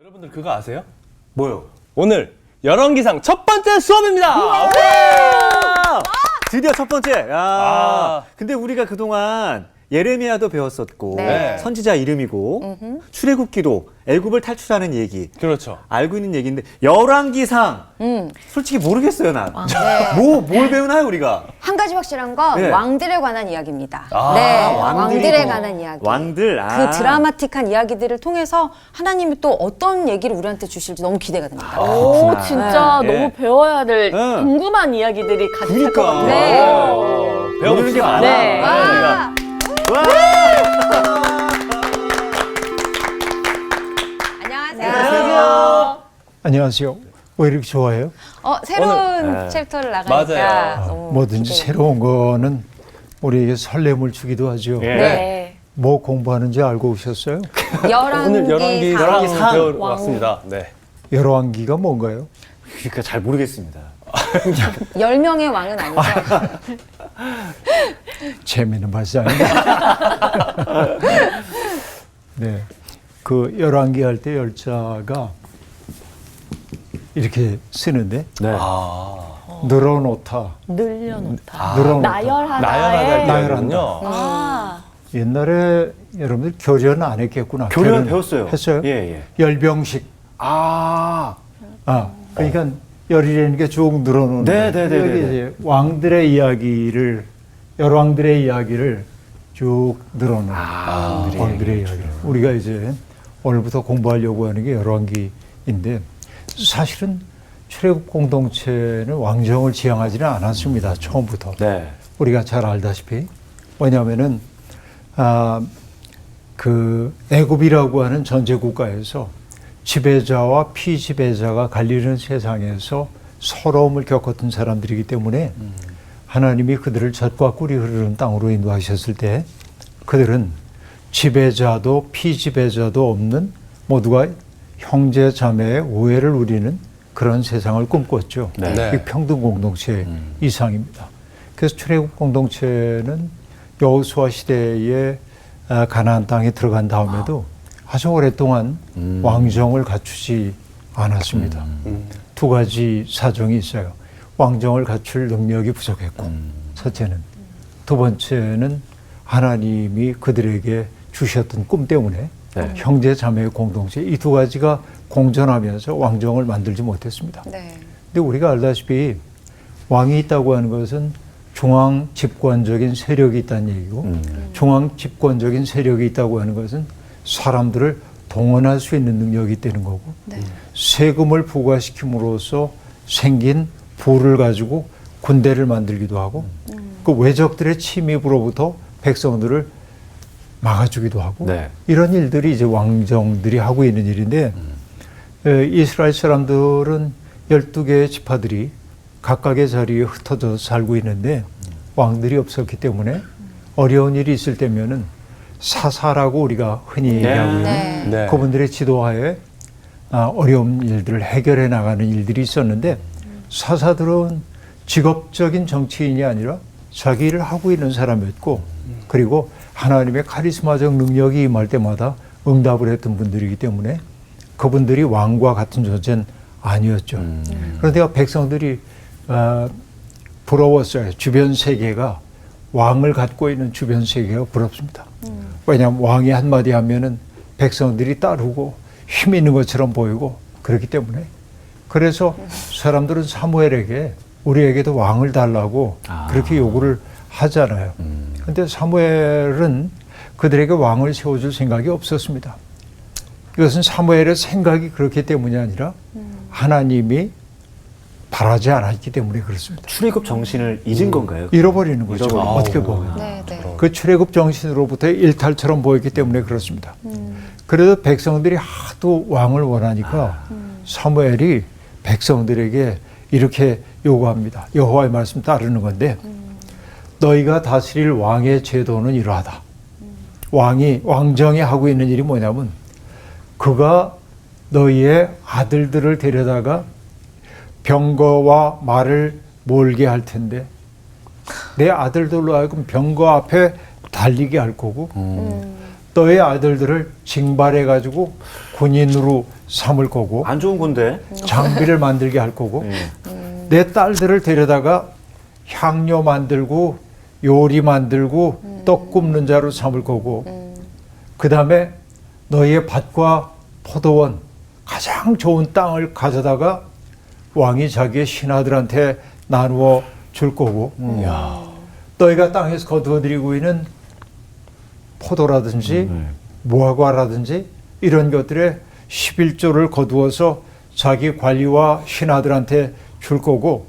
여러분들 그거 아세요? 뭐요? 오늘 열왕기상 첫 번째 수업입니다. 드디어 첫 번째. 야. 아. 근데 우리가 그동안 예레미야도 배웠었고 네. 선지자 이름이고 출애굽기도 애굽을 탈출하는 얘기 그렇죠. 알고 있는 얘기인데 열왕기상 솔직히 모르겠어요 난. 네. 뭘 배우나요 우리가? 한 가지 확실한 건 네. 왕들에 관한 이야기입니다. 아, 네, 왕들이고. 왕들에 관한 이야기. 왕들. 그 드라마틱한 이야기들을 통해서 하나님이 또 어떤 얘기를 우리한테 주실지 너무 기대가 됩니다. 오, 진짜 네. 너무 배워야 될 네. 궁금한 이야기들이 가득할 것 그러니까. 같아요. 네. 모르는 게 많아. 네. 와, 와. 안녕하세요. 안녕하세요. 왜 이렇게 좋아해요? 새로운 오늘, 챕터를 나가니까 맞아요. 너무 뭐든지 기대가 새로운 거는 우리에게 설렘을 주기도 하죠. 예. 네. 뭐 공부하는지 알고 오셨어요? 오늘 열왕기상 열왕기상. 배우러 왔습니다. 네. 열왕기가 뭔가요? 그러니까 잘 모르겠습니다. 10명의 왕은 아니죠. 재미있는 말씀이에요. 네. 그 열왕기 할 때 열자가 이렇게 쓰는데 네. 늘어놓다. 늘려놓다. 늘어놓다. 나열하다. 나열하다 나열한다. 아, 옛날에 여러분들 교련 안 했겠구나. 교련 배웠어요. 했어요? 예. 열병식. 그러니까 열이라는 게 쭉 늘어놓는. 네네네네. 여기 이제 왕들의 이야기를 열왕들의 이야기를 쭉 늘어놓는. 왕들의 이야기를. 우리가 이제 오늘부터 공부하려고 하는 게 열왕기인데 사실은 출애굽 공동체는 왕정을 지향하지는 않았습니다. 처음부터. 네. 우리가 잘 알다시피 왜냐하면은 그 애굽이라고 하는 전제 국가에서 지배자와 피지배자가 갈리는 세상에서 서러움을 겪었던 사람들이기 때문에 하나님이 그들을 젖과 꿀이 흐르는 땅으로 인도하셨을 때 그들은 지배자도 피지배자도 없는 모두가 형제 자매의 우애를 누리는 그런 세상을 꿈꿨죠. 네. 네. 이 평등 공동체 이상입니다. 그래서 출애굽 공동체는 여호수아 시대에 가나안 땅에 들어간 다음에도 아주 오랫동안 왕정을 갖추지 않았습니다. 두 가지 사정이 있어요. 왕정을 갖출 능력이 부족했고 첫째는 두 번째는 하나님이 그들에게 주셨던 꿈 때문에 네. 형제 자매의 공동체 이 두 가지가 공존하면서 왕정을 만들지 못했습니다. 네. 근데 우리가 알다시피 왕이 있다고 하는 것은 중앙 집권적인 세력이 있다는 얘기고 중앙 집권적인 세력이 있다고 하는 것은 사람들을 동원할 수 있는 능력이 있다는 거고 세금을 부과시킴으로써 생긴 부를 가지고 군대를 만들기도 하고 그 외적들의 침입으로부터 백성들을 막아주기도 하고 네. 이런 일들이 이제 왕정들이 하고 있는 일인데 이스라엘 사람들은 12개의 지파들이 각각의 자리에 흩어져 살고 있는데 왕들이 없었기 때문에 어려운 일이 있을 때면은 사사라고 우리가 흔히 얘기하고요. 네. 네. 그분들의 지도하에 어려운 일들을 해결해 나가는 일들이 있었는데 사사들은 직업적인 정치인이 아니라 자기 일을 하고 있는 사람이었고 그리고 하나님의 카리스마적 능력이 임할 때마다 응답을 했던 분들이기 때문에 그분들이 왕과 같은 존재는 아니었죠. 그런데 백성들이 부러웠어요. 주변 세계가 왕을 갖고 있는 주변 세계가 부럽습니다. 왜냐하면 왕이 한마디 하면은 백성들이 따르고 힘 있는 것처럼 보이고 그렇기 때문에 그래서 사람들은 사무엘에게 우리에게도 왕을 달라고 그렇게 요구를 하잖아요. 그런데 사무엘은 그들에게 왕을 세워줄 생각이 없었습니다. 이것은 사무엘의 생각이 그렇기 때문이 아니라 하나님이 바라지 않았기 때문에 그렇습니다. 출애굽 정신을 잊은 건가요? 잃어버리는 거죠. 잃어버리는 어떻게 보면. 네, 네. 그 출애굽 정신으로부터 일탈처럼 보였기 때문에 그렇습니다. 그래도 백성들이 하도 왕을 원하니까 사무엘이 백성들에게 이렇게 요구합니다. 여호와의 말씀 따르는 건데 너희가 다스릴 왕의 제도는 이러하다. 왕정이 하고 있는 일이 뭐냐면 그가 너희의 아들들을 데려다가 병거와 말을 몰게 할 텐데 내 아들들로 하여금 병거 앞에 달리게 할 거고 너의 아들들을 징발해가지고 군인으로 삼을 거고 안 좋은 건데. 장비를 만들게 할 거고 내 딸들을 데려다가 향료 만들고 요리 만들고 떡 굽는 자로 삼을 거고 그 다음에 너희의 밭과 포도원 가장 좋은 땅을 가져다가 왕이 자기의 신하들한테 나누어 줄 거고 너희가 땅에서 거두어들이고 있는 포도라든지 무화과라든지 이런 것들의 11조를 거두어서 자기 관리와 신하들한테 줄 거고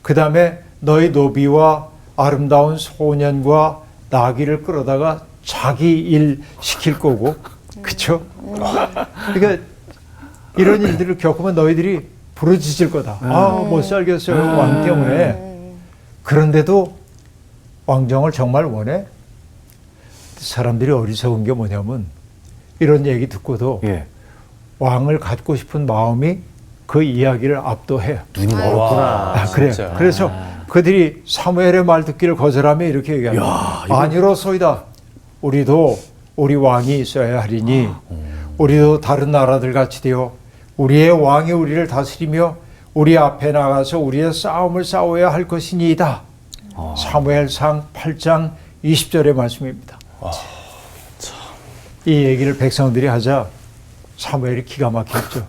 그 다음에 너희 노비와 아름다운 소년과 나귀를 끌어다가 자기 일 시킬 거고 그쵸? 그러니까 이런 일들을 겪으면 너희들이 부르짖을 거다. 못 살겠어요 왕 때문에. 그런데도 왕정을 정말 원해? 사람들이 어리석은 게 뭐냐면 이런 얘기 듣고도 예. 왕을 갖고 싶은 마음이 그 이야기를 압도해요. 눈이 멀었구나. 그래요. 진짜. 그래서 그들이 사무엘의 말 듣기를 거절하며 이렇게 얘기합니다. 아니로소이다. 우리도 우리 왕이 있어야 하리니 우리도 다른 나라들 같이 되어 우리의 왕이 우리를 다스리며 우리 앞에 나가서 우리의 싸움을 싸워야 할 것이니이다. 사무엘상 8장 20절의 말씀입니다. 이 얘기를 백성들이 하자 사무엘이 기가 막혔죠.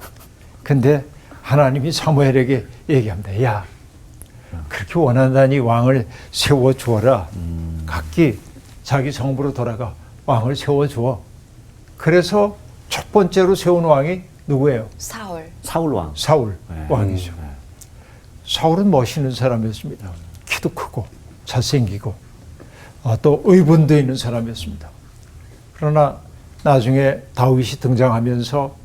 근데 하나님이 사무엘에게 얘기합니다. 야, 그렇게 원한다니 왕을 세워주어라. 각기 자기 성부로 돌아가 왕을 세워주어. 그래서 첫 번째로 세운 왕이 누구예요? 사울. 사울 왕. 사울 네. 왕이죠. 사울은 멋있는 사람이었습니다. 키도 크고 잘생기고 또 의분도 있는 사람이었습니다. 그러나 나중에 다윗이 등장하면서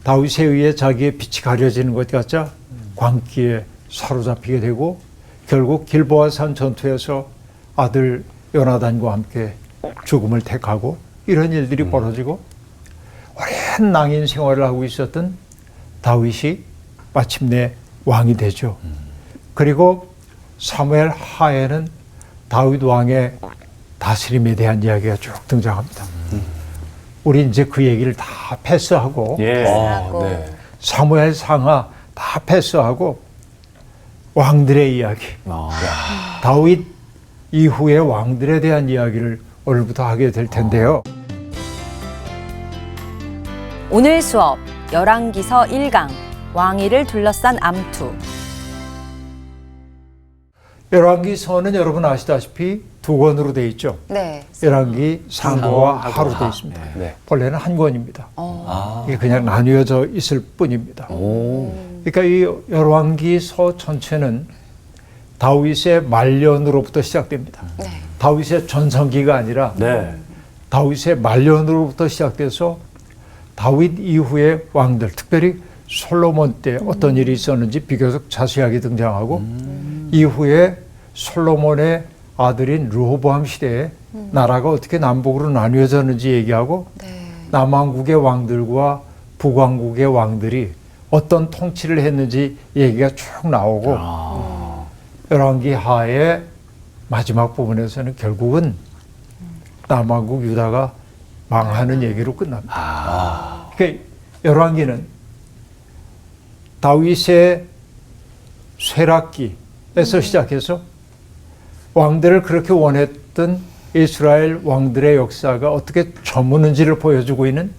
다윗에 의해 자기의 빛이 가려지는 것 같자 광기에 사로잡히게 되고 결국 길보아 산 전투에서 아들 요나단과 함께 죽음을 택하고 이런 일들이 벌어지고 오랜 낭인 생활을 하고 있었던 다윗이 마침내 왕이 되죠. 그리고 사무엘 하에는 다윗 왕의 다스림에 대한 이야기가 쭉 등장합니다. 우리 이제 그 얘기를 다 패스하고 예. 네. 사무엘 상하 다 패스하고 왕들의 이야기, 다윗 이후의 왕들에 대한 이야기를 오늘부터 하게 될 텐데요. 오늘 수업 열왕기서 1강 왕위를 둘러싼 암투. 열왕기서는 여러분 아시다시피 두 권으로 되어 있죠. 네. 열왕기 상하와 하로 되어 있습니다. 네. 본래는 한 권입니다. 이게 그냥 나뉘어져 있을 뿐입니다. 그러니까 이 열왕기서 전체는 다윗의 말년으로부터 시작됩니다. 네. 다윗의 전성기가 아니라 네. 다윗의 말년으로부터 시작돼서 다윗 이후의 왕들, 특별히 솔로몬 때 어떤 일이 있었는지 비교적 자세하게 등장하고 이후에 솔로몬의 아들인 르호보암 시대에 나라가 어떻게 남북으로 나뉘어졌는지 얘기하고 네. 남왕국의 왕들과 북왕국의 왕들이 어떤 통치를 했는지 얘기가 쭉 나오고 열왕기 하의 마지막 부분에서는 결국은 남왕국 유다가 망하는 얘기로 끝납니다. 그러니까 열왕기는 다윗의 쇠락기에서 시작해서 왕들을 그렇게 원했던 이스라엘 왕들의 역사가 어떻게 저무는지를 보여주고 있는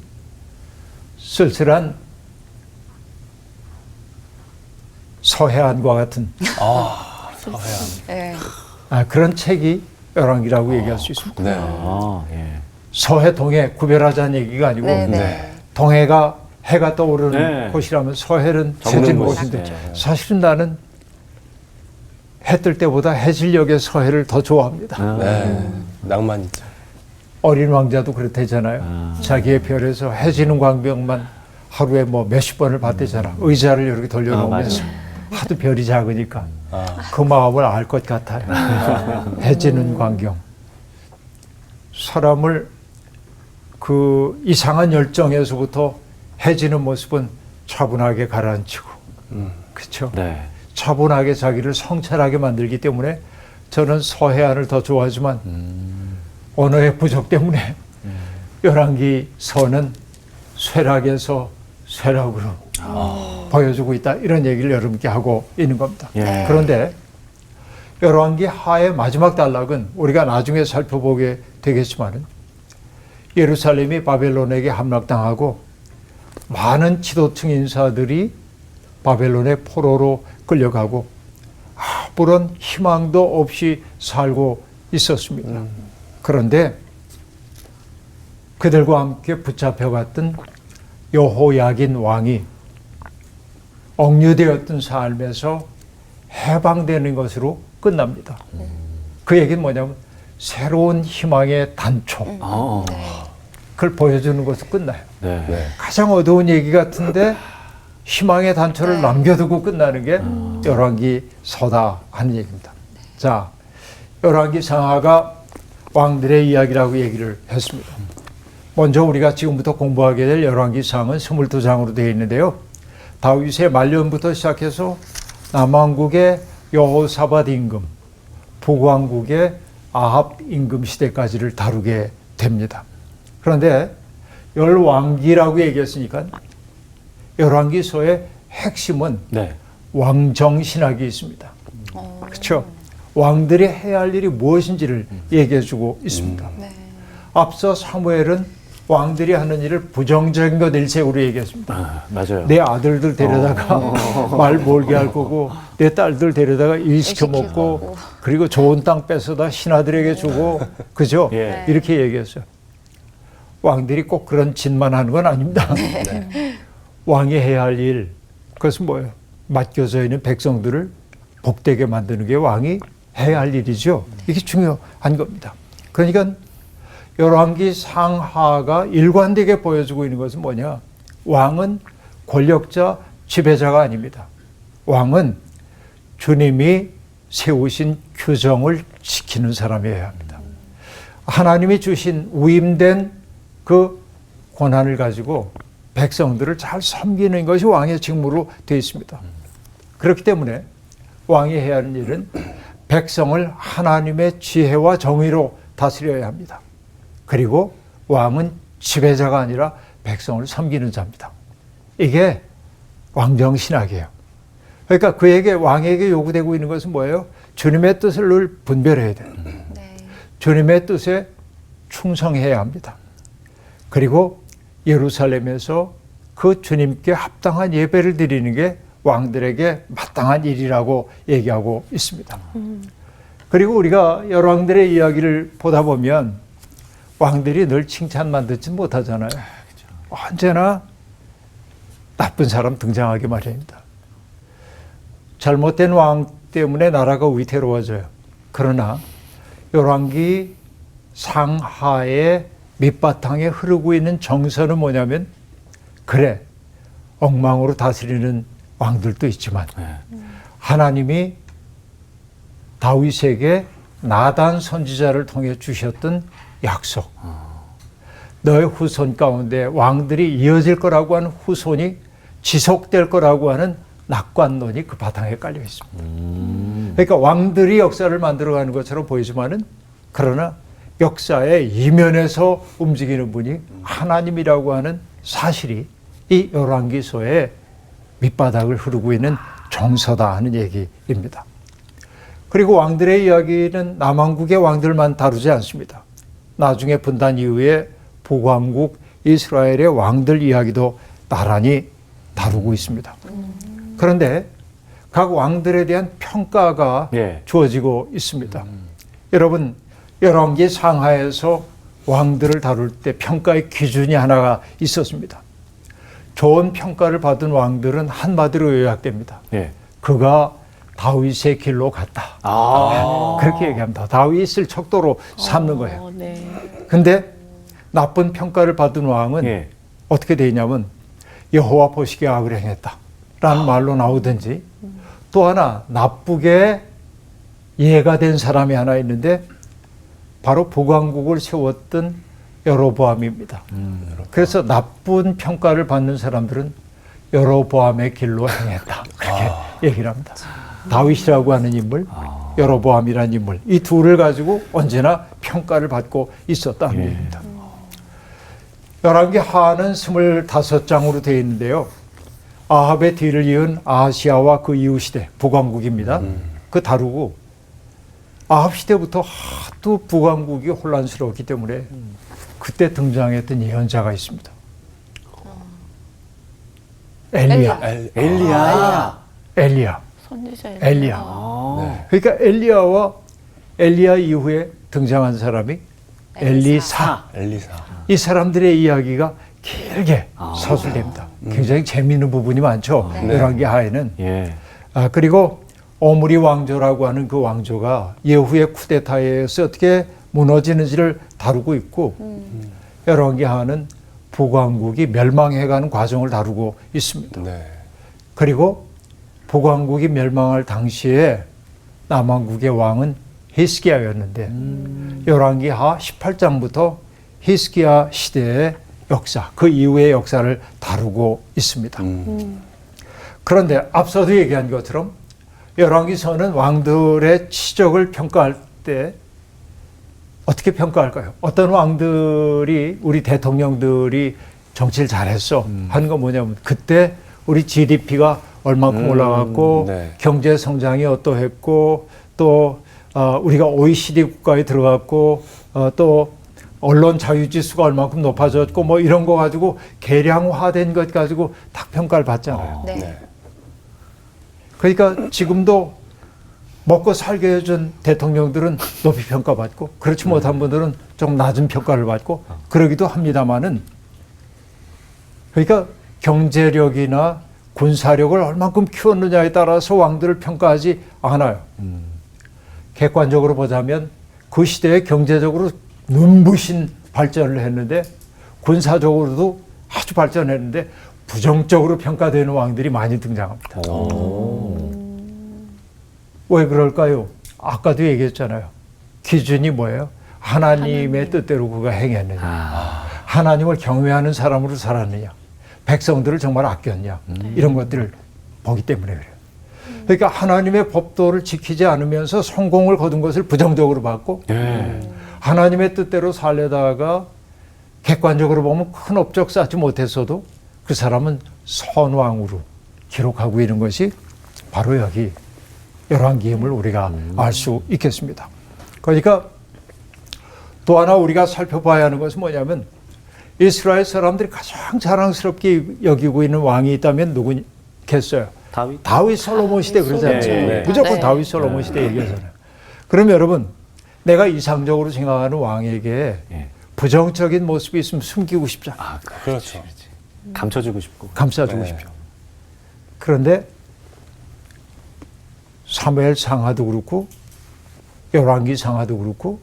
쓸쓸한 서해안과 같은 네. 그런 책이 열왕기라고 얘기할 수 있습니다. 네. 예. 서해 동해 구별하자는 얘기가 아니고 네. 네. 네. 동해가 해가 떠오르는 네. 곳이라면 서해는 저무는 세진 곳인데. 곳인데 사실은 나는 해 뜰 때보다 해질녘의 서해를 더 좋아합니다. 네. 낭만 있죠. 어린 왕자도 그렇대잖아요. 자기의 별에서 해지는 광경만 하루에 뭐 몇십 번을 봤대잖아. 의자를 이렇게 돌려놓으면서 하도 별이 작으니까 그 마음을 알 것 같아요. 해지는 광경. 사람을 그 이상한 열정에서부터 해지는 모습은 차분하게 가라앉히고, 그렇죠? 네. 차분하게 자기를 성찰하게 만들기 때문에 저는 서해안을 더 좋아하지만 언어의 부족 때문에 열왕기서는 쇠락에서 쇠락으로 보여주고 있다. 이런 얘기를 여러분께 하고 있는 겁니다. 예. 그런데 열왕기 하의 마지막 단락은 우리가 나중에 살펴보게 되겠지만은 예루살렘이 바벨론에게 함락당하고 많은 지도층 인사들이 바벨론의 포로로 끌려가고 아무런 희망도 없이 살고 있었습니다. 그런데 그들과 함께 붙잡혀갔던 여호야긴 왕이 억류되었던 삶에서 해방되는 것으로 끝납니다. 그 얘기는 뭐냐면 새로운 희망의 단초. 그걸 보여주는 것으로 끝나요. 네. 가장 어두운 얘기 같은데 희망의 단초를 남겨두고 끝나는 게 열왕기 서다 하는 얘기입니다. 자, 열왕기 상하가 왕들의 이야기라고 얘기를 했습니다. 먼저 우리가 지금부터 공부하게 될 열왕기 상은 22장으로 되어 있는데요. 다윗의 말년부터 시작해서 남왕국의 여호사밧 임금, 북왕국의 아합 임금 시대까지를 다루게 됩니다. 그런데 열왕기라고 얘기했으니까 열왕기서의 핵심은 네. 왕정신학이 있습니다. 그렇죠? 왕들이 해야 할 일이 무엇인지를 얘기해주고 있습니다. 앞서 사무엘은 왕들이 하는 일을 부정적인 것 일색으로 얘기했습니다. 맞아요. 내 아들들 데려다가 말 몰게 할 거고 내 딸들 데려다가 일 시켜 먹고 그리고 좋은 땅 뺏어다 신하들에게 주고 그죠? 예. 이렇게 얘기했어요. 왕들이 꼭 그런 짓만 하는 건 아닙니다. 왕이 해야 할 일, 그것은 뭐예요? 맡겨져 있는 백성들을 복되게 만드는 게 왕이 해야 할 일이죠. 이게 중요한 겁니다. 그러니까 열왕기 상하가 일관되게 보여주고 있는 것은 뭐냐? 왕은 권력자, 지배자가 아닙니다. 왕은 주님이 세우신 규정을 지키는 사람이어야 합니다. 하나님이 주신 위임된 그 권한을 가지고 백성들을 잘 섬기는 것이 왕의 직무로 되어 있습니다. 그렇기 때문에 왕이 해야 하는 일은 백성을 하나님의 지혜와 정의로 다스려야 합니다. 그리고 왕은 지배자가 아니라 백성을 섬기는 자입니다. 이게 왕정신학이에요. 그러니까 그에게 왕에게 요구되고 있는 것은 뭐예요? 주님의 뜻을 늘 분별해야 돼요. 주님의 뜻에 충성해야 합니다. 그리고 예루살렘에서 그 주님께 합당한 예배를 드리는 게 왕들에게 마땅한 일이라고 얘기하고 있습니다. 그리고 우리가 열왕들의 이야기를 보다 보면 왕들이 늘 칭찬만 듣지 못하잖아요. 언제나 나쁜 사람 등장하기 마련입니다. 잘못된 왕 때문에 나라가 위태로워져요. 그러나 열왕기 상하의 밑바탕에 흐르고 있는 정서는 뭐냐면 그래, 엉망으로 다스리는 왕들도 있지만 하나님이 다윗에게 나단 선지자를 통해 주셨던 약속, 너의 후손 가운데 왕들이 이어질 거라고 하는 후손이 지속될 거라고 하는 낙관론이 그 바탕에 깔려 있습니다. 그러니까 왕들이 역사를 만들어가는 것처럼 보이지만은 그러나 역사의 이면에서 움직이는 분이 하나님이라고 하는 사실이 이 열왕기서의 밑바닥을 흐르고 있는 정서다 하는 얘기입니다. 그리고 왕들의 이야기는 남왕국의 왕들만 다루지 않습니다. 나중에 분단 이후에 북왕국 이스라엘의 왕들 이야기도 나란히 다루고 있습니다. 그런데 각 왕들에 대한 평가가 주어지고 있습니다. 여러분, 열왕기 상하에서 왕들을 다룰 때 평가의 기준이 하나가 있었습니다. 좋은 평가를 받은 왕들은 한마디로 요약됩니다. 그가 다윗의 길로 갔다. 그렇게 얘기합니다. 다윗을 척도로 삼는 거예요. 근데 나쁜 평가를 받은 왕은 어떻게 되냐면 여호와 보시기에 악을 행했다 라는 말로 나오든지, 또 하나 나쁘게 예가 된 사람이 하나 있는데 바로 북왕국을 세웠던 여로보암입니다. 그래서 나쁜 평가를 받는 사람들은 여로보암의 길로 행했다, 그렇게 얘기를 합니다. 다윗이라고 하는 인물, 여로보암이라는 인물, 이 둘을 가지고 언제나 평가를 받고 있었다는 얘기입니다. 열왕기 하는 25장으로 되어 있는데요. 아합의 뒤를 이은 아하시아와 그 이후 시대, 북왕국입니다. 그 다루고 아합 시대부터 하도 북왕국이 혼란스러웠기 때문에 그때 등장했던 예언자가 있습니다. 엘리야. 엘리야. 선지자 엘리야. 그러니까 엘리야와 엘리야 이후에 등장한 사람이 엘리사. 엘리사. 이 사람들의 이야기가 길게 서술됩니다. 굉장히 재미있는 부분이 많죠. 열왕기 하에는. 예. 그리고 오므리 왕조라고 하는 그 왕조가 예후의 쿠데타에 의해서 어떻게 무너지는지를 다루고 있고 열왕기 하는 북왕국이 멸망해가는 과정을 다루고 있습니다. 네. 그리고 북왕국이 멸망할 당시에 남왕국의 왕은 히스기야였는데 열왕기 하 18장부터 히스기야 시대의 역사, 그 이후의 역사를 다루고 있습니다. 그런데 앞서도 얘기한 것처럼 열왕기서는 왕들의 치적을 평가할 때 어떻게 평가할까요? 어떤 왕들이 우리 대통령들이 정치를 잘했어 하는 건 뭐냐면 그때 우리 GDP가 얼마큼 올라갔고 네. 경제 성장이 어떠했고 또 우리가 OECD 국가에 들어갔고 또 언론 자유지수가 얼마큼 높아졌고 뭐 이런 거 가지고 계량화된 것 가지고 딱 평가를 받잖아요. 네. 네. 그러니까 지금도 먹고 살게 해준 대통령들은 높이 평가받고 그렇지 못한 분들은 좀 낮은 평가를 받고 그러기도 합니다만은 그러니까 경제력이나 군사력을 얼만큼 키웠느냐에 따라서 왕들을 평가하지 않아요. 객관적으로 보자면 그 시대에 경제적으로 눈부신 발전을 했는데 군사적으로도 아주 발전했는데 부정적으로 평가되는 왕들이 많이 등장합니다. 왜 그럴까요? 아까도 얘기했잖아요. 기준이 뭐예요? 하나님의 뜻대로 그가 행했느냐. 하나님을 경외하는 사람으로 살았느냐. 백성들을 정말 아꼈냐. 이런 것들을 보기 때문에 그래요. 그러니까 하나님의 법도를 지키지 않으면서 성공을 거둔 것을 부정적으로 봤고 하나님의 뜻대로 살려다가 객관적으로 보면 큰 업적 쌓지 못했어도 그 사람은 선왕으로 기록하고 있는 것이 바로 여기 열왕기임을 우리가 알 수 있겠습니다. 그러니까 또 하나 우리가 살펴봐야 하는 것은 뭐냐면 이스라엘 사람들이 가장 자랑스럽게 여기고 있는 왕이 있다면 누구겠어요? 다윗 솔로몬 시대 그러잖아요. 네. 무조건 네. 다윗 솔로몬 시대 얘기하잖아요. 그럼 여러분 내가 이상적으로 생각하는 왕에게 부정적인 모습이 있으면 숨기고 싶죠. 그렇죠. 감춰주고 싶고. 감싸주고 네. 싶죠. 그런데 사무엘 상하도 그렇고 열왕기 상하도 그렇고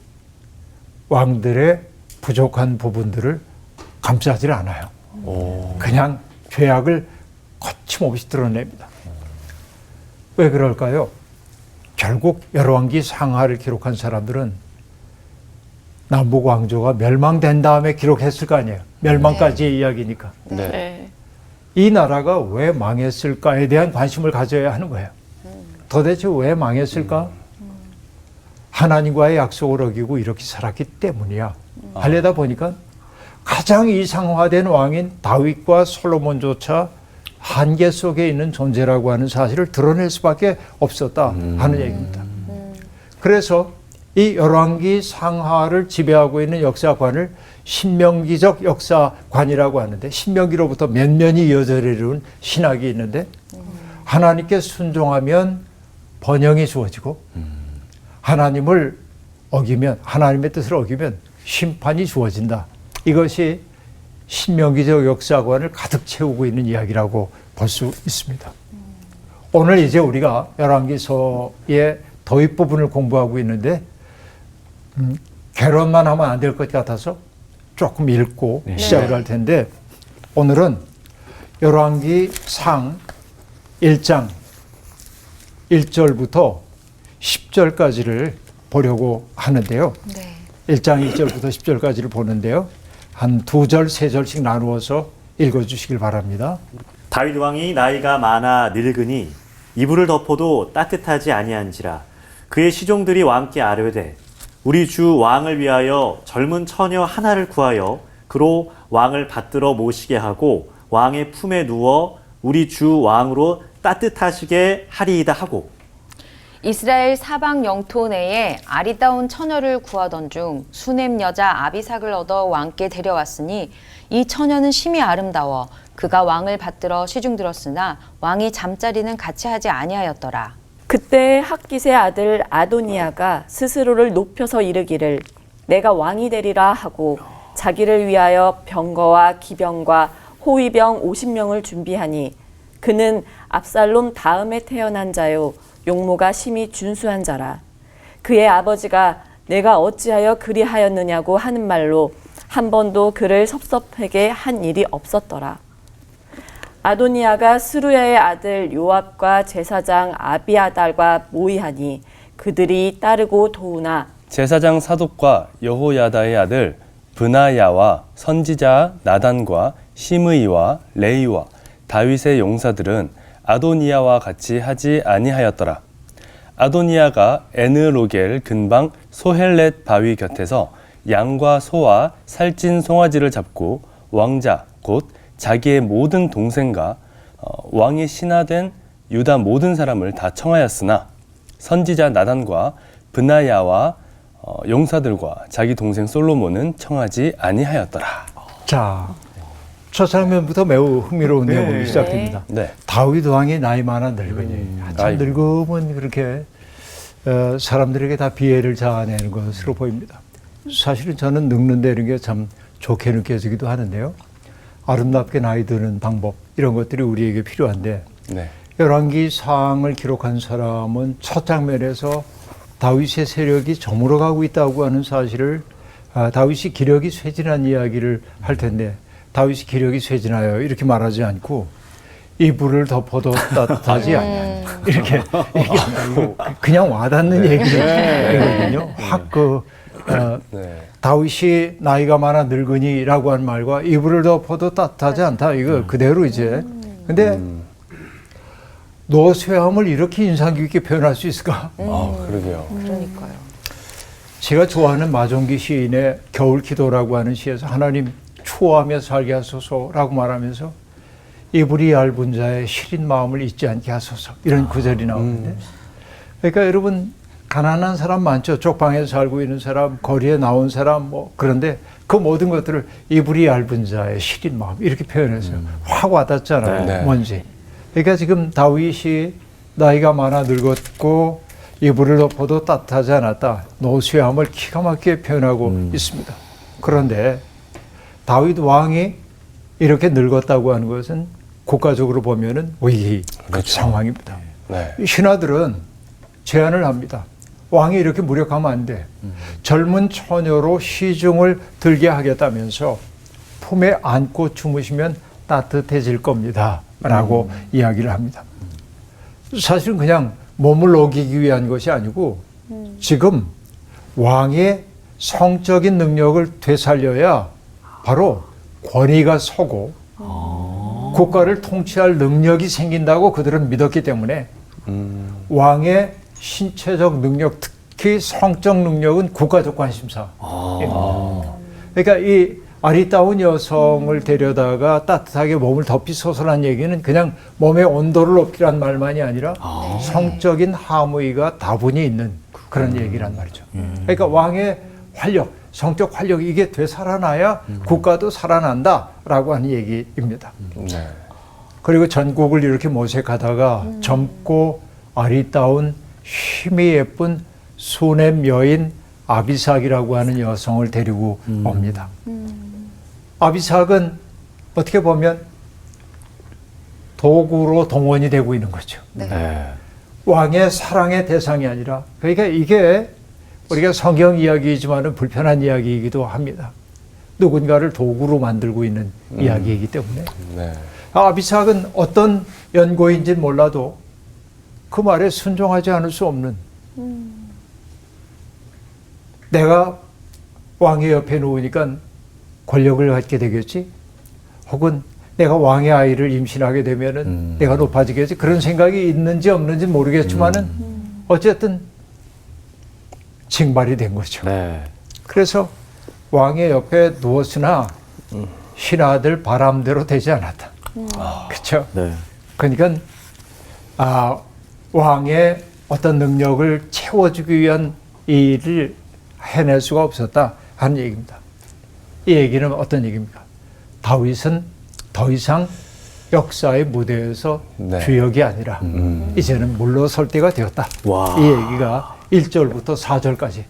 왕들의 부족한 부분들을 감싸질 않아요. 그냥 죄악을 거침없이 드러냅니다. 왜 그럴까요? 결국 열왕기 상하를 기록한 사람들은 남북 왕조가 멸망된 다음에 기록했을 거 아니에요. 멸망까지의 이야기니까. 네. 네. 이 나라가 왜 망했을까에 대한 관심을 가져야 하는 거예요. 도대체 왜 망했을까? 하나님과의 약속을 어기고 이렇게 살았기 때문이야. 하려다 보니까 가장 이상화된 왕인 다윗과 솔로몬조차 한계 속에 있는 존재라고 하는 사실을 드러낼 수밖에 없었다 하는 얘기입니다. 그래서 이 열왕기 상하를 지배하고 있는 역사관을 신명기적 역사관이라고 하는데 신명기로부터 몇 년이 이어져 이르는 신학이 있는데 하나님께 순종하면 번영이 주어지고 하나님을 어기면 하나님의 뜻을 어기면 심판이 주어진다. 이것이 신명기적 역사관을 가득 채우고 있는 이야기라고 볼 수 있습니다. 오늘 이제 우리가 열왕기서의 도입 부분을 공부하고 있는데 개론만 하면 안 될 것 같아서 조금 읽고 시작을 할 텐데 오늘은 열왕기 상 1장 1절부터 10절까지를 보려고 하는데요. 네. 1장 1절부터 10절까지를 보는데요. 한 2절, 3절씩 나누어서 읽어주시길 바랍니다. 다윗 왕이 나이가 많아 늙으니 이불을 덮어도 따뜻하지 아니한지라 그의 시종들이 왕께 아뢰되 우리 주 왕을 위하여 젊은 처녀 하나를 구하여 그로 왕을 받들어 모시게 하고 왕의 품에 누워 우리 주 왕으로 따뜻하시게 하리이다 하고 이스라엘 사방 영토 내에 아리따운 처녀를 구하던 중 수넴 여자 아비삭을 얻어 왕께 데려왔으니 이 처녀는 심히 아름다워 그가 왕을 받들어 시중들었으나 왕이 잠자리는 같이 하지 아니하였더라. 그때 학깃의 아들 아도니아가 스스로를 높여서 이르기를 내가 왕이 되리라 하고 자기를 위하여 병거와 기병과 호위병 50명을 준비하니 그는 압살롬 다음에 태어난 자요 용모가 심히 준수한 자라. 그의 아버지가 내가 어찌하여 그리하였느냐고 하는 말로 한 번도 그를 섭섭하게 한 일이 없었더라. 아도니아가 스루야의 아들 요압과 제사장 아비아달과 모의하니 그들이 따르고 도우나 제사장 사독과 여호야다의 아들 브나야와 선지자 나단과 시므이와 레이와 다윗의 용사들은 아도니아와 같이 하지 아니하였더라. 아도니아가 에느로겔 근방 소헬렛 바위 곁에서 양과 소와 살찐 송아지를 잡고 왕자 곧 자기의 모든 동생과 왕의 신하된 유다 모든 사람을 다 청하였으나 선지자 나단과 브나야와 용사들과 자기 동생 솔로몬은 청하지 아니하였더라. 자, 첫 장면부터 매우 흥미로운 내용이 시작됩니다. 네. 다윗 왕이 나이 많아 늙으니 한참 아이고. 늙으면 그렇게 사람들에게 다 비애를 자아내는 것으로 보입니다. 사실은 저는 늙는다는 게 참 좋게 느껴지기도 하는데요. 아름답게 나이 드는 방법 이런 것들이 우리에게 필요한데 네. 열왕기상을 기록한 사람은 첫 장면에서 다윗의 세력이 저물어가고 있다고 하는 사실을 다윗이 기력이 쇠진한 이야기를 할 텐데 다윗이 기력이 쇠진하여 이렇게 말하지 않고 이불을 덮어도 따뜻하지 않냐 이렇게 얘기한다고 그냥 와닿는 얘기거든요. 확 다윗이 나이가 많아 늙으니라고 하는 말과 이불을 덮어도 따뜻하지 않다 이거 그대로 이제 근데 노쇠함을 이렇게 인상 깊게 표현할 수 있을까? 그러게요. 그러니까요. 제가 좋아하는 마종기 시인의 겨울기도라고 하는 시에서 하나님 추워하며 살게 하소서라고 말하면서 이불이 얇은 자의 시린 마음을 잊지 않게 하소서 이런 구절이 나오는데 그러니까 여러분 가난한 사람 많죠. 쪽방에서 살고 있는 사람, 거리에 나온 사람 뭐 그런데 그 모든 것들을 이불이 얇은 자의 시린 마음 이렇게 표현해서 확 와닿잖아요. 네. 뭔지. 그러니까 지금 다윗이 나이가 많아 늙었고 이불을 덮어도 따뜻하지 않았다. 노쇠함을 기가 막히게 표현하고 있습니다. 그런데 다윗 왕이 이렇게 늙었다고 하는 것은 국가적으로 보면은 위기 그렇죠. 상황입니다. 네. 신하들은 제안을 합니다. 왕이 이렇게 무력하면 안 돼. 젊은 처녀로 시중을 들게 하겠다면서 품에 안고 주무시면 따뜻해질 겁니다. 라고 이야기를 합니다. 사실은 그냥 몸을 녹이기 위한 것이 아니고 지금 왕의 성적인 능력을 되살려야 바로 권위가 서고 국가를 통치할 능력이 생긴다고 그들은 믿었기 때문에 왕의 신체적 능력, 특히 성적 능력은 국가적 관심사. 그러니까 이 아리따운 여성을 데려다가 따뜻하게 몸을 덮이소서라는 얘기는 그냥 몸의 온도를 높이란 말만이 아니라 성적인 함의가 다분히 있는 그런 얘기란 말이죠. 그러니까 왕의 활력, 성적 활력 이게 되살아나야 국가도 살아난다라고 하는 얘기입니다. 네. 그리고 전국을 이렇게 모색하다가 젊고 아리따운 힘이 예쁜 수넴 여인 아비삭이라고 하는 여성을 데리고 옵니다. 아비삭은 어떻게 보면 도구로 동원이 되고 있는 거죠. 네. 왕의 사랑의 대상이 아니라 그러니까 이게 우리가 성경 이야기이지만은 불편한 이야기이기도 합니다. 누군가를 도구로 만들고 있는 이야기이기 때문에 네. 아비삭은 어떤 연고인지는 몰라도 그 말에 순종하지 않을 수 없는 내가 왕의 옆에 놓으니까 권력을 갖게 되겠지 혹은 내가 왕의 아이를 임신하게 되면은 내가 높아지겠지 그런 생각이 있는지 없는지 모르겠지만은 어쨌든 징발이 된 거죠. 네. 그래서 왕의 옆에 누웠으나 신하들 바람대로 되지 않았다. 그렇죠? 네. 그러니까 왕의 어떤 능력을 채워주기 위한 일을 해낼 수가 없었다 하는 얘기입니다. 이 얘기는 어떤 얘기입니까? 다윗은 더 이상 역사의 무대에서 네. 주역이 아니라 이제는 물러설 때가 되었다. 와. 이 얘기가 1절부터 4절까지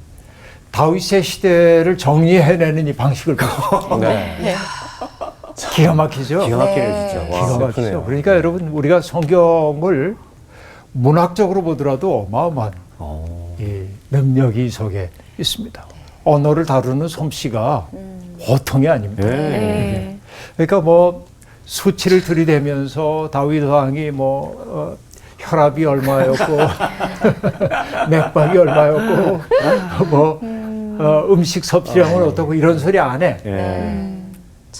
다윗의 시대를 정리해내는 이 방식을 보시죠. 네. 기가 막히죠? 기가 막히네 진짜. 기가 와. 막히죠. 슬프네요. 그러니까 여러분 우리가 성경을 문학적으로 보더라도 어마어마한 이 능력이 이 속에 있습니다. 언어를 다루는 솜씨가 보통이 아닙니다. 네. 그러니까 뭐 수치를 들이대면서 다윗 왕이 혈압이 얼마였고 맥박이 얼마였고 음식 섭취량은 어떻고 이런 소리 안 해.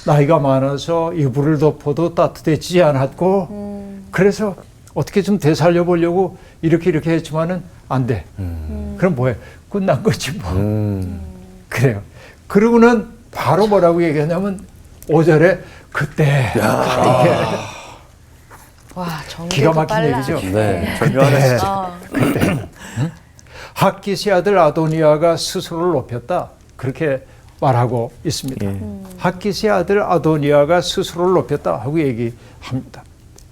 나이가 많아서 이불을 덮어도 따뜻해지지 않았고 그래서 어떻게 좀 되살려 보려고 이렇게 했지만은 안 돼. 그럼 뭐해? 끝난 거지 뭐. 그래요. 그러고는 바로 뭐라고 얘기하냐면 5절에 그때 이렇게 와, 기가 전개가 막힌 빨라. 얘기죠. 네. 절묘하네 진짜. 핫기스의 아들 아도니아가 스스로를 높였다. 그렇게 말하고 있습니다. 핫기스의 아들 아도니아가 스스로를 높였다 하고 얘기합니다.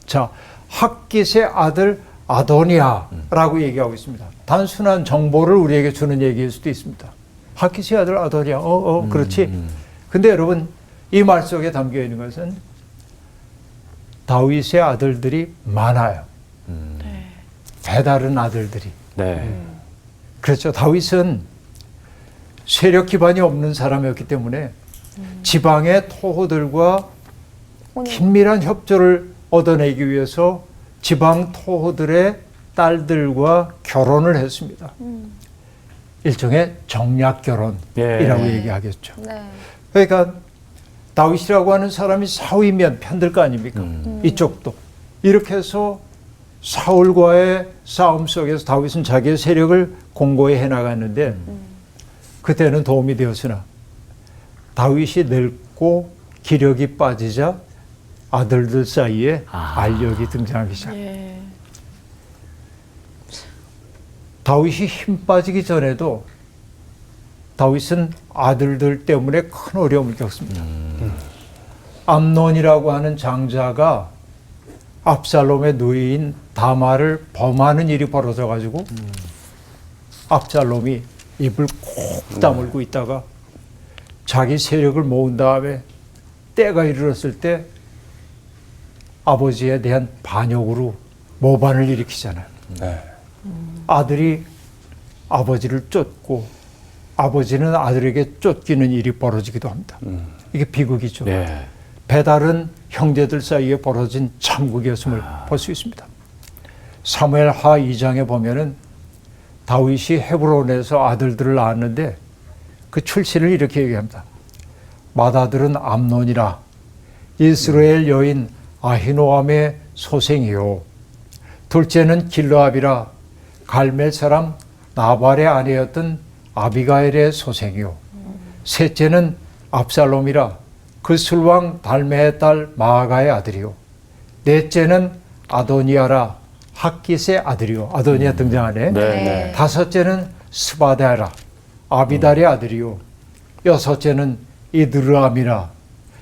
자, 핫기스의 아들 아도니아라고 얘기하고 있습니다. 단순한 정보를 우리에게 주는 얘기일 수도 있습니다. 핫기스의 아들 아도니아, 그렇지. 근데 여러분, 이 말 속에 담겨 있는 것은 다윗의 아들들이 많아요. 배다른 아들들이. 네. 그렇죠. 다윗은 세력 기반이 없는 사람이었기 때문에 지방의 토호들과 긴밀한 협조를 얻어내기 위해서 지방 토호들의 딸들과 결혼을 했습니다. 일종의 정략 결혼이라고 얘기하겠죠. 네. 그러니까 다윗이라고 하는 사람이 사위면 편들 거 아닙니까? 이쪽도. 이렇게 해서 사울과의 싸움 속에서 다윗은 자기의 세력을 공고히 해나갔는데 그때는 도움이 되었으나 다윗이 늙고 기력이 빠지자 아들들 사이에 알력이 등장하기 시작합니다. 다윗이 힘 빠지기 전에도 다윗은 아들들 때문에 큰 어려움을 겪습니다. 암논이라고 하는 장자가 압살롬의 누이인 다말을 범하는 일이 벌어져가지고 압살롬이 입을 콕 다물고 있다가 자기 세력을 모은 다음에 때가 이르렀을 때 아버지에 대한 반역으로 모반을 일으키잖아요. 네. 아들이 아버지를 쫓고 아버지는 아들에게 쫓기는 일이 벌어지기도 합니다. 이게 비극이죠. 네. 배다른 형제들 사이에 벌어진 참극이었음을 볼 수 있습니다. 사무엘 하 2장에 보면은 다윗이 헤브론에서 아들들을 낳았는데 그 출신을 이렇게 얘기합니다. 맏아들은 암논이라 이스라엘 여인 아히노암의 소생이요. 둘째는 길르압이라 갈멜 사람 나발의 아내였던 아비가일의 소생이요. 셋째는 압살롬이라 그 술왕 달메의 딸 마아가의 아들이요. 넷째는 아도니아라 핫깃의 아들이요. 아도니아 등장하네. 네. 다섯째는 스바다라 아비달의 아들이요. 여섯째는 이드르암이라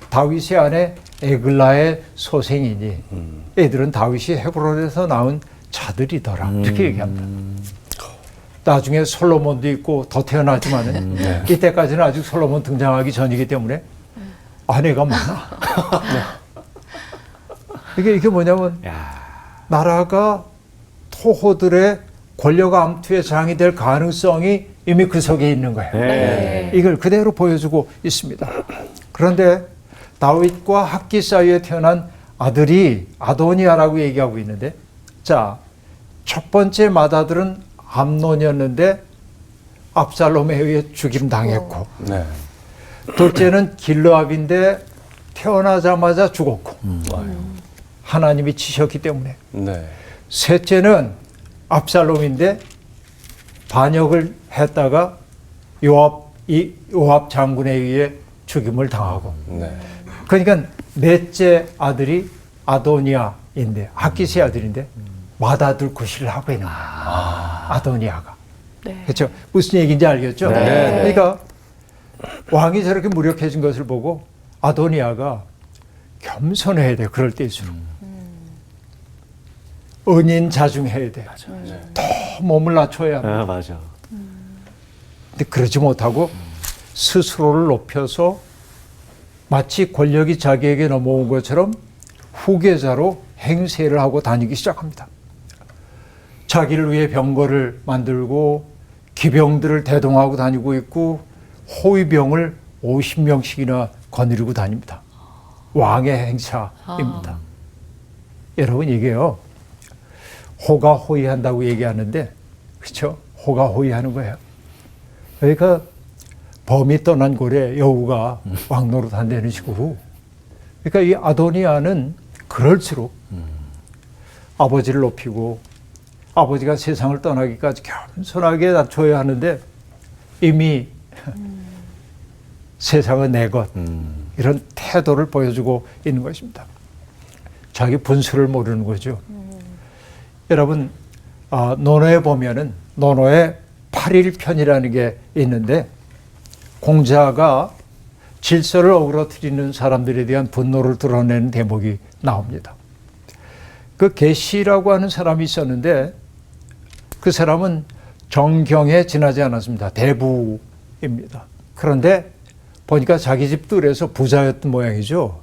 다윗의 아내 에글라의 소생이니 애들은 다윗이 헤브론에서 낳은 자들이더라. 이렇게 얘기합니다. 나중에 솔로몬도 있고 더 태어나지만은 이때까지는 아직 솔로몬 등장하기 전이기 때문에 아내가 많아. 이게 뭐냐면 나라가 토호들의 권력 암투의 장이 될 가능성이 이미 그 속에 있는 거예요. 네. 이걸 그대로 보여주고 있습니다. 그런데 다윗과 핫기 사이에 태어난 아들이 아도니아라고 얘기하고 있는데, 자, 첫 번째 맏아들은 암논이었는데 압살롬에 의해 죽임 당했고, 네. 둘째는 길르압인데 태어나자마자 죽었고, 하나님이 치셨기 때문에. 네. 셋째는 압살롬인데 반역을 했다가 요압 장군에 의해 죽임을 당하고, 네. 그러니까 넷째 아들이 아도니아인데 하깃의 아들인데 맏아들 구실을 하고 있는 거예요. 아도니아가. 네. 그렇죠? 무슨 얘기인지 알겠죠? 네. 그러니까 왕이 저렇게 무력해진 것을 보고 아도니아가 겸손해야 돼요. 그럴 때일수록. 은인 자중해야 돼요. 더 몸을 낮춰야 합니다. 아, 맞아. 근데 그러지 못하고 스스로를 높여서 마치 권력이 자기에게 넘어온 것처럼 후계자로 행세를 하고 다니기 시작합니다. 자기를 위해 병거를 만들고 기병들을 대동하고 다니고 있고 호위병을 50명씩이나 거느리고 다닙니다. 왕의 행차입니다. 여러분 이게요. 호가 호위한다고 얘기하는데 그렇죠? 호가 호위하는 거예요. 그러니까 범이 떠난 고래 여우가 왕노릇 한다는 식으로 그러니까 이 아도니아는 그럴수록 아버지를 높이고 아버지가 세상을 떠나기까지 겸손하게 낮춰야 하는데 이미 세상은 내 것 이런 태도를 보여주고 있는 것입니다. 자기 분수를 모르는 거죠. 여러분 논어에 보면은 논어에 8일편이라는 게 있는데 공자가 질서를 어그러뜨리는 사람들에 대한 분노를 드러내는 대목이 나옵니다. 그 계시라고 하는 사람이 있었는데 그 사람은 정경에 지나지 않았습니다. 대부입니다. 그런데 보니까 자기 집 뜰에서 부자였던 모양이죠.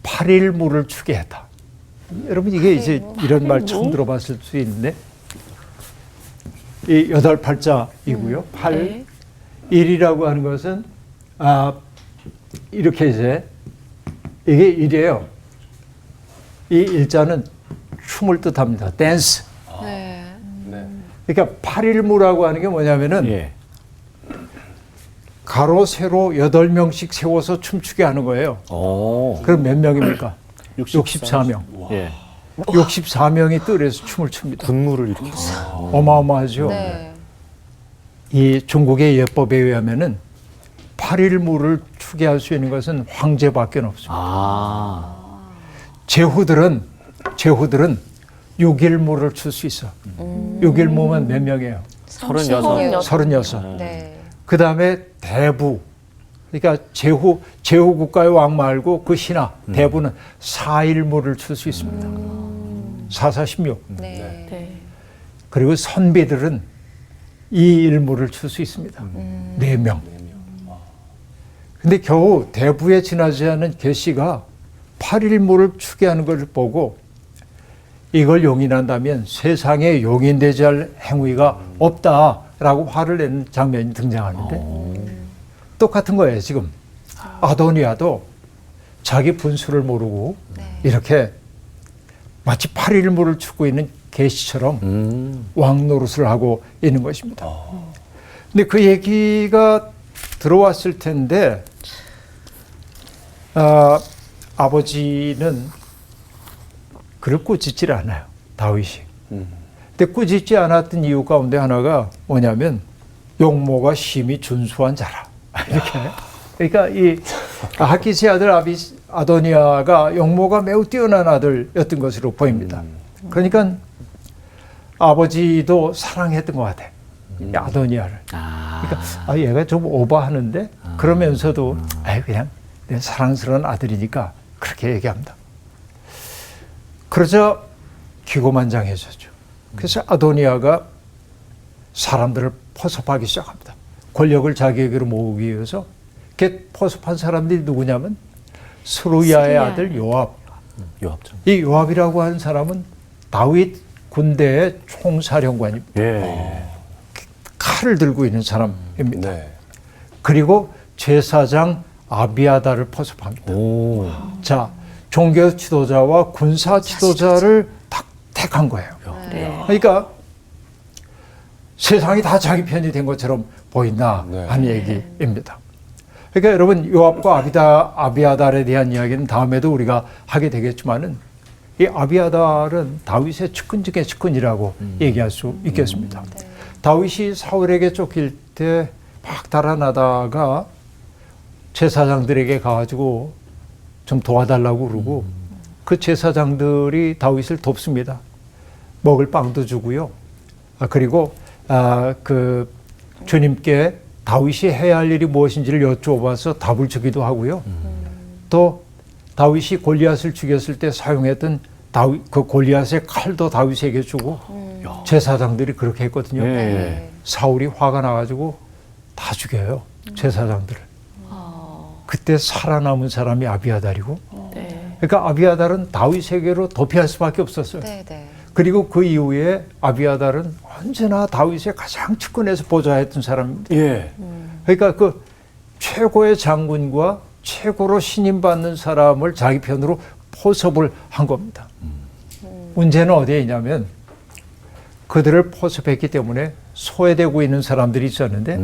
8일 물을 추게 했다. 여러분 이게 이제 이런 말 처음 들어봤을 수 있는데 이 8팔자이고요. 8. 네. 1이라고 하는 것은 이렇게 이제 이게 1이에요. 이 일자는 춤을 뜻합니다. 댄스. 네. 그러니까 8일무라고 하는 게 뭐냐면은 예. 가로 세로 8명씩 세워서 춤추게 하는 거예요. 오. 그럼 몇 명입니까? 64명. 예. 64명이 뜰에서 춤을 춥니다. 분무를 이렇게. 어마어마하죠. 네. 이 중국의 예법에 의하면은 8일무를 추게 할 수 있는 것은 황제밖에 없습니다. 아. 제후들은 6일무를 출 수 있어. 6일무면 몇 명이에요? 36. 네. 그 다음에 대부. 그러니까 제후 국가의 왕 말고 그 신하 대부는 4일무를 출 수 있습니다. 416. 네. 네. 그리고 선비들은 2일무를 출 수 있습니다. 4명. 근데 겨우 대부에 지나지 않은 계시가 8일무를 추게 하는 것을 보고 이걸 용인한다면 세상에 용인되지 할 행위가 없다라고 화를 내는 장면이 등장하는데 똑같은 거예요. 지금 아도니아도 자기 분수를 모르고 이렇게 마치 8일무를 추고 있는 계시처럼 왕 노릇을 하고 있는 것입니다. 근데 그 얘기가 들어왔을 텐데 아버지는 그를 꾸짖질 않아요. 다윗이. 근데 꾸짖지 않았던 이유 가운데 하나가 뭐냐면 용모가 심히 준수한 자라. 이렇게. 그러니까 이 하깃의 아들 아도니아가 용모가 매우 뛰어난 아들이었던 것으로 보입니다. 그러니까 아버지도 사랑했던 것 같아요. 아도니아를. 그러니까 얘가 좀 오버하는데 그러면서도 그냥 내 사랑스러운 아들이니까 그렇게 얘기합니다. 그러자 기고만장해졌죠. 그래서 아도니아가 사람들을 포섭하기 시작합니다. 권력을 자기에게로 모으기 위해서 그 포섭한 사람들이 누구냐면 스루야의 아들 요압. 요압죠. 이 요압이라고 하는 사람은 다윗 군대의 총사령관입니다. 예. 칼을 들고 있는 사람입니다. 네. 그리고 제사장 아비아다를 포섭합니다. 오. 자, 종교 지도자와 군사 지도자를 딱 택한 거예요. 네. 그러니까 세상이 다 자기 편이 된 것처럼 보인다 네. 하는 얘기입니다. 그러니까 여러분 요압과 아비아달에 대한 이야기는 다음에도 우리가 하게 되겠지만은 이 아비아달은 다윗의 측근 중의 측근이라고 얘기할 수 있겠습니다. 다윗이 사울에게 쫓길 때 막 달아나다가 제사장들에게 가가지고 좀 도와달라고 그러고 그 제사장들이 다윗을 돕습니다. 먹을 빵도 주고요. 그리고 그 주님께 다윗이 해야 할 일이 무엇인지를 여쭤봐서 답을 주기도 하고요. 또 다윗이 골리앗을 죽였을 때 사용했던 그 골리앗의 칼도 다윗에게 주고 제사장들이 그렇게 했거든요. 네. 사울이 화가 나가지고 다 죽여요. 제사장들을. 그때 살아남은 사람이 아비아달이고 그러니까 아비아달은 다윗에게로 도피할 수밖에 없었어요. 네, 네. 그리고 그 이후에 아비아달은 언제나 다윗의 가장 측근에서 보좌했던 사람입니다. 예. 그러니까 그 최고의 장군과 최고로 신임받는 사람을 자기 편으로 포섭을 한 겁니다. 문제는 어디에 있냐면 그들을 포섭했기 때문에 소외되고 있는 사람들이 있었는데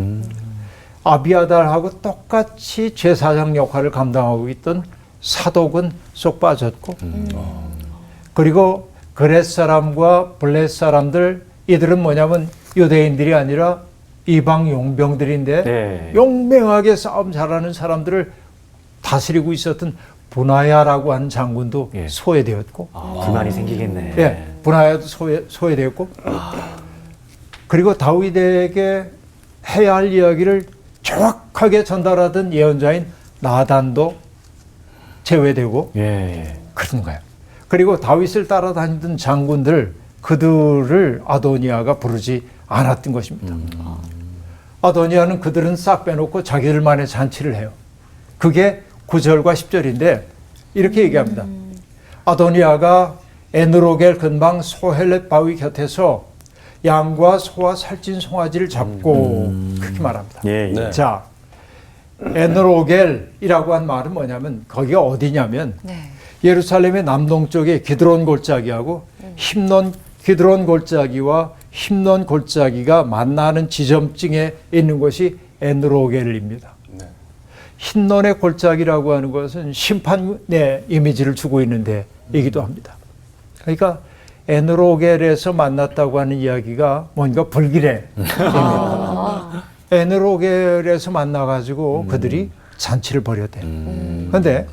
아비아달하고 똑같이 제사장 역할을 감당하고 있던 사독은 쏙 빠졌고 그리고 그렛 사람과 블렛 사람들 이들은 뭐냐면 유대인들이 아니라 이방 용병들인데 네. 용맹하게 싸움 잘하는 사람들을 다스리고 있었던 분하야라고 하는 장군도 예. 소외되었고 불만이 생기겠네. 예, 분하야도 소외되었고 그리고 다윗에게 해야 할 이야기를 정확하게 전달하던 예언자인 나단도 제외되고 예. 그런 거예요. 그리고 다윗을 따라다니던 장군들 그들을 아도니아가 부르지 않았던 것입니다. 아도니아는 그들은 싹 빼놓고 자기들만의 잔치를 해요. 그게 9절과 10절인데 이렇게 얘기합니다. 아도니아가 에느로겔 근방 소헬렛 바위 곁에서 양과 소와 살찐 송아지를 잡고 그렇게 말합니다. 예. 네. 자, 에느로겔이라고 한 말은 뭐냐면 거기가 어디냐면 네. 예루살렘의 남동쪽에 기드론 골짜기하고 힘론 기드론 골짜기와 힘론 골짜기가 만나는 지점층에 있는 것이 에느로겔입니다. 힘론의 골짜기라고 하는 것은 심판의 이미지를 주고 있는 데이기도 합니다. 그러니까 에느로겔에서 만났다고 하는 이야기가 뭔가 불길해입니다. 에느로겔에서 만나가지고 그들이 잔치를 벌였대요. 그런데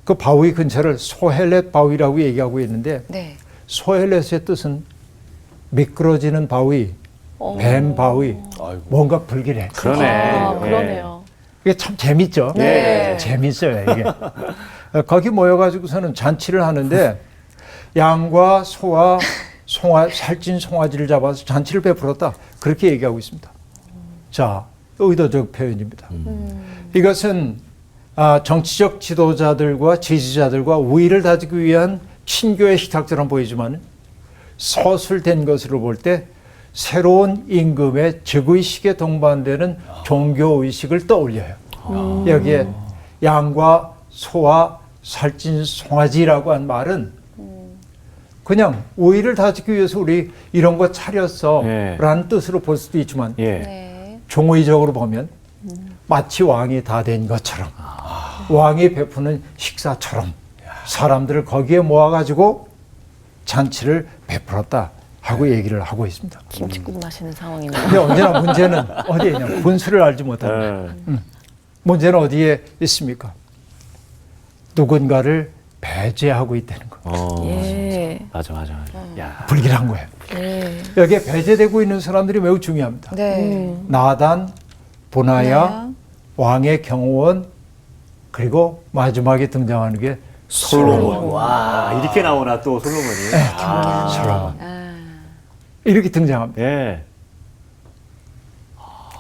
그 바위 근처를 소헬렛 바위라고 얘기하고 있는데 네. 소헬렛의 뜻은 미끄러지는 바위, 뱀 바위, 뭔가 불길해. 그러네. 그러네요. 이게 참 재밌죠? 네. 재밌어요, 이게. 거기 모여가지고서는 잔치를 하는데 양과 소와 살찐 송아지를 잡아서 잔치를 베풀었다. 그렇게 얘기하고 있습니다. 자, 의도적 표현입니다. 이것은 정치적 지도자들과 지지자들과 우위를 다지기 위한 친교의 식탁처럼 보이지만 서술된 것으로 볼 때 새로운 임금의 즉위식에 동반되는 종교의식을 떠올려요. 여기에 양과 소와 살찐 송아지라고 한 말은 그냥 우위를 다지기 위해서 우리 이런 거 차렸어 예. 라는 뜻으로 볼 수도 있지만 예. 네. 종의적으로 보면 마치 왕이 다 된 것처럼 왕이 베푸는 식사처럼 사람들을 거기에 모아가지고 잔치를 베풀었다 하고 얘기를 하고 있습니다. 김치국 마시는 상황이네요. 근데 언제나 문제는 어디에 있냐? 분수를 알지 못한다. 문제는 어디에 있습니까? 누군가를 배제하고 있다는 거. 예. 맞아. 야. 불길한 거예요. 예. 여기에 배제되고 있는 사람들이 매우 중요합니다. 네. 나단, 분하야, 네. 왕의 경호원, 그리고 마지막에 등장하는 게 솔로몬. 와, 이렇게 나오나 또 솔로몬이. 솔로몬. 아. 이렇게 등장합니다. 예.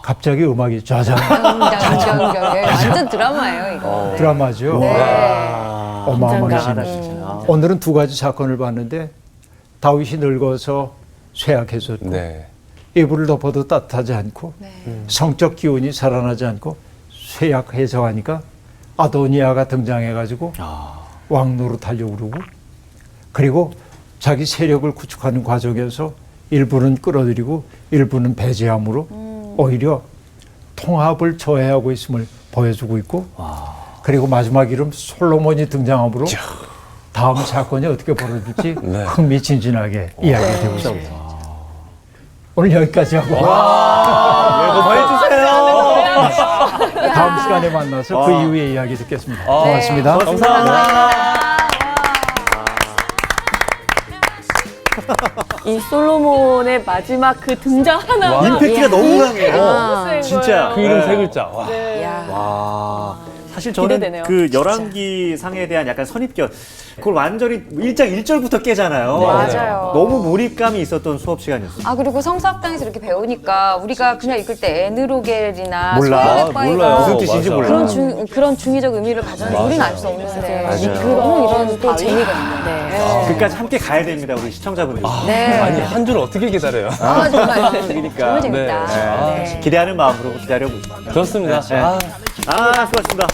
갑자기 음악이 짜잔 완전 드라마예요, 이거. 드라마죠. 네. 어마어마하게 긴장하다 재밌어요. 진짜. 오늘은 두 가지 사건을 봤는데 다윗이 늙어서 쇠약해졌고 네. 이불을 덮어도 따뜻하지 않고 네. 성적 기운이 살아나지 않고 쇠약해서 하니까 아도니아가 등장해가지고 왕 노릇하려고 그러고 그리고 자기 세력을 구축하는 과정에서 일부는 끌어들이고 일부는 배제함으로 오히려 통합을 저해하고 있음을 보여주고 있고 그리고 마지막 이름 솔로몬이 등장함으로 다음 사건이 어떻게 벌어질지 네. 흥미진진하게 이야기가 되고 있습니다. 오늘 여기까지 하고 예고 더 해주세요. 다음 시간에 만나서 그 이후의 이야기 듣겠습니다. 고맙습니다. 감사합니다. 이 솔로몬의 마지막 그 등장 하나. 임팩트가 너무 강해요. 너무 센 진짜. 그 이름 세 글자. 와. 와. 사실 저는 기대되네요. 그 열왕기 상에 대한 약간 선입견, 그걸 완전히 1장 1절부터 깨잖아요. 맞아요. 너무 몰입감이 있었던 수업 시간이었어요. 아 그리고 성서학당에서 이렇게 배우니까 우리가 그냥 읽을 때 에느로겔이나 몰라. 몰라요. 무슨 뜻인지 맞아. 몰라. 그런 중의적 의미를 가졌는데 우리는 알 수 없는데 맞아요. 이끌어는 이런 또 재미가 있는데. 끝까지 함께 가야 됩니다, 우리 시청자분들. 네. 아니, 한 줄 어떻게 기다려요? 아 정말 그러니까. 정말 재밌다. 네. 네. 기대하는 마음으로 기다려보겠습니다. 좋습니다. 네. 아. 수고하셨습니다.